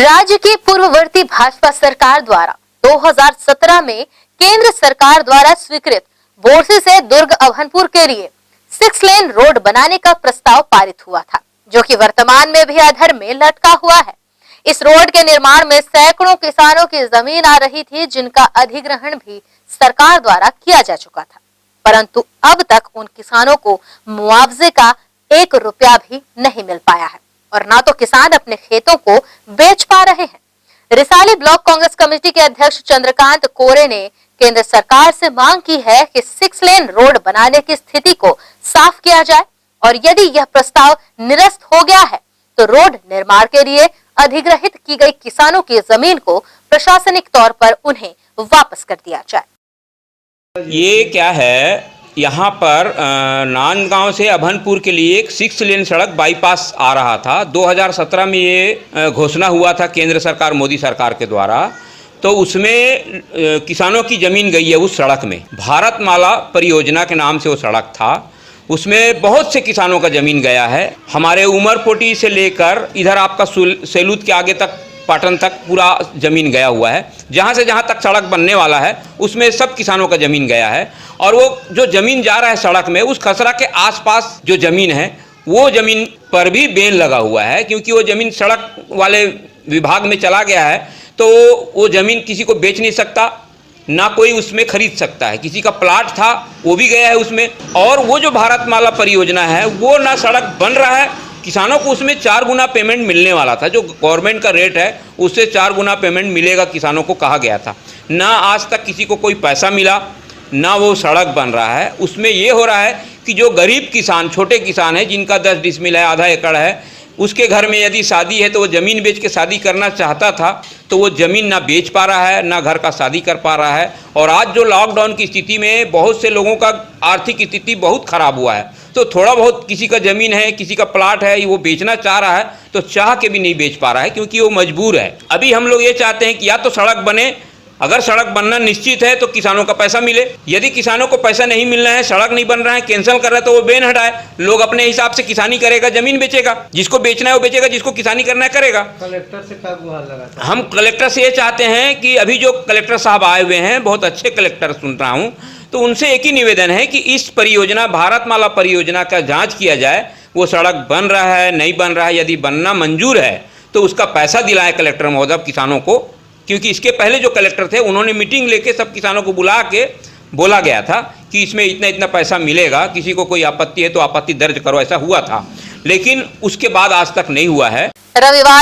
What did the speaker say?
राज्य की पूर्ववर्ती भाजपा सरकार द्वारा 2017 में केंद्र सरकार द्वारा स्वीकृत बोरसी से दुर्ग अभनपुर के लिए 6 लेन रोड बनाने का प्रस्ताव पारित हुआ था, जो कि वर्तमान में भी अधर में लटका हुआ है। इस रोड के निर्माण में सैकड़ों किसानों की जमीन आ रही थी, जिनका अधिग्रहण भी सरकार द्वारा किया जा चुका था, परंतु अब तक उन किसानों को मुआवजे का 1 रुपया भी नहीं मिल पाया है और ना तो किसान अपने खेतों को बेच पा रहे हैं। रिसाली ब्लॉक कांग्रेस कमेटी के अध्यक्ष चंद्रकांत कोरे ने केंद्र सरकार से मांग की है कि 6 लेन रोड बनाने की स्थिति को साफ किया जाए और यदि यह प्रस्ताव निरस्त हो गया है तो रोड निर्माण के लिए अधिग्रहित की गई किसानों की जमीन को प्रशासनिक तौर पर उन्हें वापस कर दिया जाए। ये क्या है, यहाँ पर नांदगांव से अभनपुर के लिए एक 6 लेन सड़क बाईपास आ रहा था। 2017 में ये घोषणा हुआ था केंद्र सरकार मोदी सरकार के द्वारा, तो उसमें किसानों की ज़मीन गई है उस सड़क में। भारतमाला परियोजना के नाम से वो सड़क था, उसमें बहुत से किसानों का ज़मीन गया है। हमारे उमरपोटी से लेकर इधर आपका सेलूत के आगे तक पाटन तक पूरा ज़मीन गया हुआ है। जहाँ से जहाँ तक सड़क बनने वाला है उसमें सब किसानों का ज़मीन गया है और वो जो ज़मीन जा रहा है सड़क में, उस खसरा के आसपास जो ज़मीन है वो ज़मीन पर भी बैन लगा हुआ है, क्योंकि वो ज़मीन सड़क वाले विभाग में चला गया है तो वो ज़मीन किसी को बेच नहीं सकता, ना कोई उसमें खरीद सकता है। किसी का प्लाट था वो भी गया है उसमें, और वो जो भारतमाला परियोजना है वो ना सड़क बन रहा है, किसानों को उसमें 4 गुना पेमेंट मिलने वाला था। जो गवर्नमेंट का रेट है उससे 4 गुना पेमेंट मिलेगा किसानों को कहा गया था। ना आज तक किसी को कोई पैसा मिला, ना वो सड़क बन रहा है। उसमें ये हो रहा है कि जो गरीब किसान, छोटे किसान है जिनका 10 डिसमिल है, आधा एकड़ है, उसके घर में यदि शादी है तो वो ज़मीन बेच के शादी करना चाहता था तो वो ज़मीन ना बेच पा रहा है, ना घर का शादी कर पा रहा है। और आज जो लॉकडाउन की स्थिति में बहुत से लोगों का आर्थिक स्थिति बहुत ख़राब हुआ है, तो थोड़ा बहुत किसी का ज़मीन है, किसी का प्लाट है, वो बेचना चाह रहा है तो चाह के भी नहीं बेच पा रहा है, क्योंकि वो मजबूर है। अभी हम लोग ये चाहते हैं कि या तो सड़क बने, अगर सड़क बनना निश्चित है तो किसानों का पैसा मिले। यदि किसानों को पैसा नहीं मिल रहा है, सड़क नहीं बन रहा है, कैंसिल कर रहा है, तो वो बैन हटाए। लोग अपने हिसाब से किसानी करेगा, जमीन बेचेगा, जिसको बेचना है वो बेचेगा, जिसको किसानी करना है करेगा। कलेक्टर से क्या गुहार लगा? हम कलेक्टर से ये चाहते हैं कि अभी जो कलेक्टर साहब आए हुए हैं, बहुत अच्छे कलेक्टर सुन रहा हूँ, तो उनसे एक ही निवेदन है कि इस परियोजना, भारतमाला परियोजना का जाँच किया जाए। वो सड़क बन रहा है, नहीं बन रहा है, यदि बनना मंजूर है तो उसका पैसा दिलाएं कलेक्टर महोदय किसानों को, क्योंकि इसके पहले जो कलेक्टर थे उन्होंने मीटिंग लेके सब किसानों को बुला के बोला गया था कि इसमें इतना इतना पैसा मिलेगा, किसी को कोई आपत्ति है तो आपत्ति दर्ज करो, ऐसा हुआ था, लेकिन उसके बाद आज तक नहीं हुआ है। रविवार